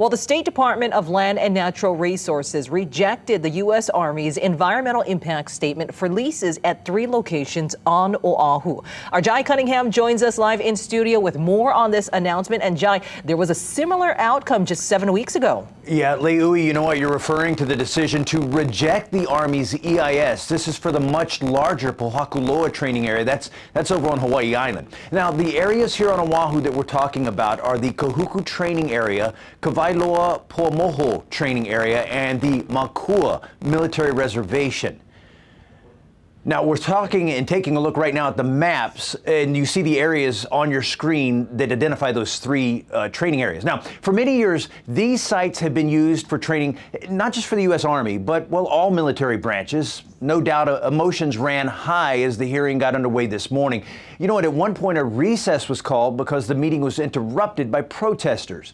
Well, the State Department of Land and Natural Resources rejected the U.S. Army's environmental impact statement for leases at 3 locations on Oahu. Our Jai Cunningham joins us live in studio with more on this announcement. And Jai, there was a similar outcome just 7 weeks ago. Yeah, Leui, you know what? You're referring to the decision to reject the Army's EIS. This is for the much larger Kahuku Training Area. That's over on Hawaii Island. Now, the areas here on Oahu that we're talking about are the Kahuku Training Area, Kawailoa-Poamoho Training Area, and the Makua Military Reservation. Now, we're talking and taking a look right now at the maps, and you see the areas on your screen that identify those 3 training areas. Now, for many years, these sites have been used for training, not just for the U.S. Army, but, well, all military branches. No doubt emotions ran high as the hearing got underway this morning. You know what? At one point, a recess was called because the meeting was interrupted by protesters.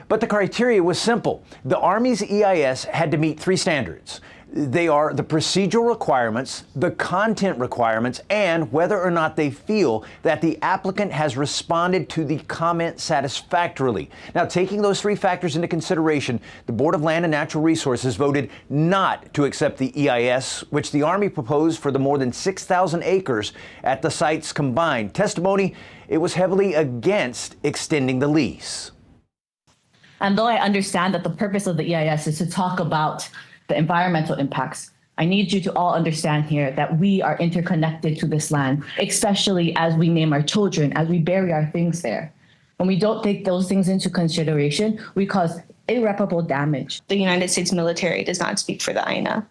But the criteria was simple. The Army's EIS had to meet 3 standards. They are the procedural requirements, the content requirements, and whether or not they feel that the applicant has responded to the comment satisfactorily. Now, taking those 3 factors into consideration, the Board of Land and Natural Resources voted not to accept the EIS, which the Army proposed for the more than 6,000 acres at the sites combined. Testimony, it was heavily against extending the lease. And though I understand that the purpose of the EIS is to talk about the environmental impacts, I need you to all understand here that we are interconnected to this land, especially as we name our children, as we bury our things there. When we don't take those things into consideration, we cause irreparable damage. The United States military does not speak for the AINA.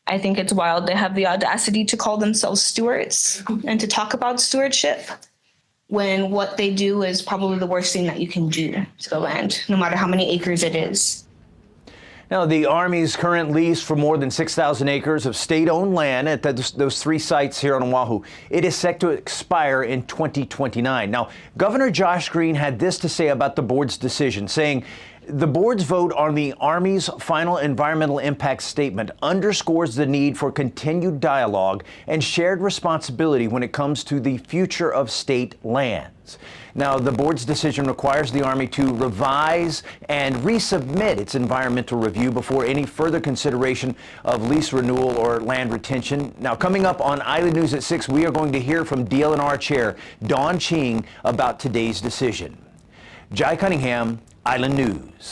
I think it's wild they have the audacity to call themselves stewards and to talk about stewardship when what they do is probably the worst thing that you can do to the land, no matter how many acres it is. Now, the Army's current lease for more than 6,000 acres of state-owned land at those 3 sites here on Oahu, it is set to expire in 2029. Now, Governor Josh Green had this to say about the board's decision, saying, "The board's vote on the Army's final environmental impact statement underscores the need for continued dialogue and shared responsibility when it comes to the future of state lands." Now, the board's decision requires the Army to revise and resubmit its environmental review before any further consideration of lease renewal or land retention. Now, coming up on Island News at 6, we are going to hear from DLNR Chair Don Ching about today's decision. Jai Cunningham, Island News.